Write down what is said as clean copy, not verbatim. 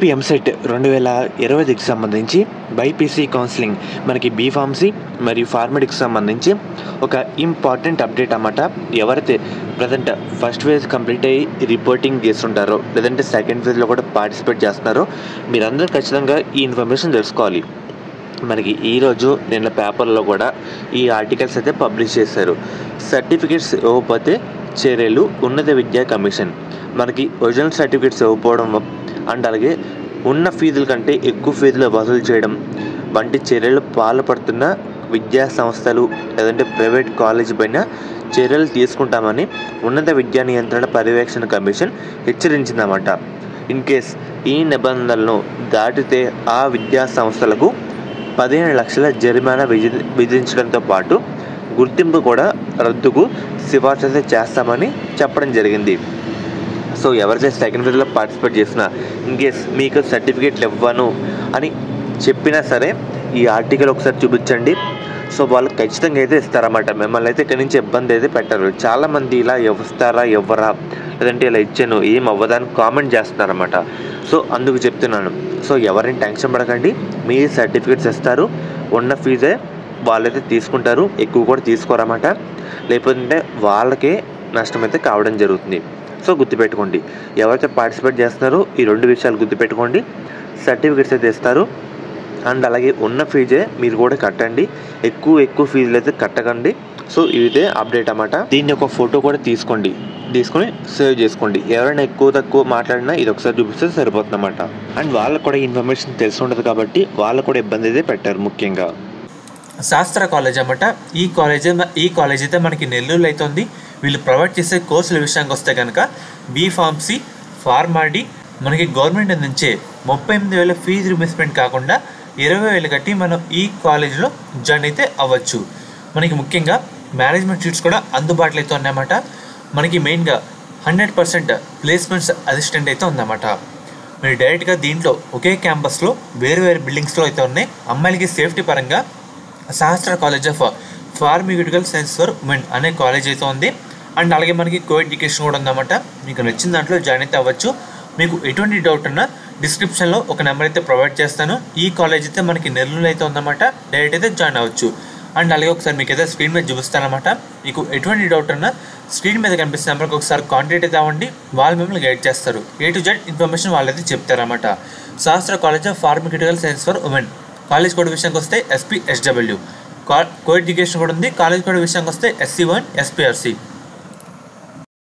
AP EAMCET 2020కి సంబంధించి BiPC counselling మనకి B Pharmacy మరియు ఫార్మడికి సంబంధించి ఒక ఇంపార్టెంట్ అప్డేట్ అన్నమాట. ఎవరైతే ప్రజెంట్ ఫస్ట్ ఫేజ్ కంప్లీట్ అయ్యి రిపోర్టింగ్ చేస్తుంటారో లేదంటే సెకండ్ ఫేజ్లో కూడా పార్టిసిపేట్ చేస్తున్నారో మీరందరూ ఖచ్చితంగా ఈ ఇన్ఫర్మేషన్ తెలుసుకోవాలి. మనకి ఈరోజు నిన్న పేపర్లో కూడా ఈ ఆర్టికల్స్ అయితే పబ్లిష్ చేశారు. సర్టిఫికేట్స్ ఇవ్వకపోతే చర్యలు ఉన్నత విద్యా కమిషన్. మనకి ఒరిజినల్ సర్టిఫికేట్స్ ఇవ్వకపోవడం అండ్ అలాగే ఉన్న ఫీజుల కంటే ఎక్కువ ఫీజులు వసూలు చేయడం వంటి చర్యలు పాల్పడుతున్న విద్యా సంస్థలు లేదంటే ప్రైవేట్ కాలేజీ పైన చర్యలు తీసుకుంటామని ఉన్నత విద్యా నియంత్రణ పర్యవేక్షణ కమిషన్ హెచ్చరించిందన్నమాట. ఇన్ కేస్ ఈ నిబంధనలను దాటితే ఆ విద్యా సంస్థలకు 15 లక్షల జరిమానా విధించడంతో పాటు గుర్తింపు కూడా రద్దుకు సిఫార్సు చేస్తామని చెప్పడం జరిగింది. సో ఎవరైతే సెకండ్ ఫేజ్లో పార్టిసిపేట్ చేసినా ఇన్ కేస్ మీకు సర్టిఫికేట్లు ఇవ్వను అని చెప్పినా సరే ఈ ఆర్టికల్ ఒకసారి చూపించండి. సో వాళ్ళు ఖచ్చితంగా అయితే ఇస్తారన్నమాట. మిమ్మల్ని అయితే ఇక్కడి నుంచి ఇబ్బంది అయితే పెట్టరు. చాలామంది ఇలా ఇస్తారా ఇవ్వరా లేదంటే ఇలా ఇచ్చాను ఏం అవ్వదని కామెంట్ చేస్తున్నారన్నమాట. సో అందుకు చెప్తున్నాను. సో ఎవరైనా టెన్షన్ పడకండి, మీ సర్టిఫికేట్స్ ఇస్తారు, ఉన్న ఫీజే వాళ్ళైతే తీసుకుంటారు, ఎక్కువ కూడా తీసుకోరన్నమాట. లేకపోతే వాళ్ళకే నష్టం అయితే కావడం జరుగుతుంది. సో గుర్తుపెట్టుకోండి, ఎవరైతే పార్టిసిపేట్ చేస్తున్నారో ఈ 2 విషయాలు గుర్తుపెట్టుకోండి. సర్టిఫికేట్స్ అయితే ఇస్తారు అండ్ అలాగే ఉన్న ఫీజే మీరు కూడా కట్టండి, ఎక్కువ ఫీజులు అయితే కట్టకండి. సో ఇదే అప్డేట్ అన్నమాట. దీన్ని ఒక ఫోటో కూడా తీసుకొని సేవ్ చేసుకోండి. ఎవరైనా ఎక్కువ తక్కువ మాట్లాడినా ఇది ఒకసారి చూపిస్తే సరిపోతుంది అన్నమాట. అండ్ వాళ్ళకు కూడా ఇన్ఫర్మేషన్ తెలిసి ఉండదు కాబట్టి వాళ్ళకు కూడా ఇబ్బంది అయితే పెట్టారు. ముఖ్యంగా శాస్త్ర కాలేజ్ అన్నమాట. ఈ కాలేజ్ అయితే మనకి నెల్లూరులో అయితే ఉంది. వీళ్ళు ప్రొవైడ్ చేసే కోర్సుల విషయానికి వస్తే కనుక బీఫార్మసీ, ఫార్మాడీ మనకి గవర్నమెంట్ అందించే 38,000 ఫీజు రిమర్స్మెంట్ కాకుండా 20,000 కట్టి మనం ఈ కాలేజ్లో జాయిన్ అయితే అవ్వచ్చు. మనకి ముఖ్యంగా మేనేజ్మెంట్ సీట్స్ కూడా అందుబాటులో అయితే ఉన్నాయన్నమాట. మనకి మెయిన్గా 100% ప్లేస్మెంట్స్ అసిస్టెంట్ అయితే ఉందన్నమాట. మీరు డైరెక్ట్గా దీంట్లో ఒకే క్యాంపస్లో వేరు బిల్డింగ్స్లో అయితే ఉన్నాయి. అమ్మాయిలకి సేఫ్టీ పరంగా శాస్త్ర college of pharmaceutical science for women అనే కాలేజ్ అయితే ఉంది. అండ్ అలాగే మనకి కో ఎడ్యుకేషన్ కూడా ఉందన్నమాట. మీకు నచ్చిన దాంట్లో జాయిన్ అయితే అవ్వచ్చు. మీకు ఎటువంటి డౌట్ ఉన్నా డిస్క్రిప్షన్లో ఒక నెంబర్ అయితే ప్రొవైడ్ చేస్తాను. ఈ కాలేజ్ అయితే మనకి నెల్లూరులో అయితే ఉందన్నమాట. డైరెక్ట్ అయితే జాయిన్ అవ్వచ్చు. అండ్ అలాగే ఒకసారి మీకు అయితే స్క్రీన్ మీద చూపిస్తానమాట. మీకు ఎటువంటి డౌట్ ఉన్నా స్క్రీన్ మీద కనిపిస్తున్న నెంబర్కి ఒకసారి కాంటాక్ట్ అయితే అవ్వండి. వాళ్ళు మిమ్మల్ని గైడ్ చేస్తారు. A to Z ఇన్ఫర్మేషన్ వాళ్ళైతే చెప్తారన్నమాట. శాస్త్ర college of pharmaceutical science for women college code విషయానికి వస్తే SPSW. కో ఎడ్యుకేషన్ కూడా ఉంది. కాలేజ్ కోడ్ విషయానికి వస్తే SC1 SPRC.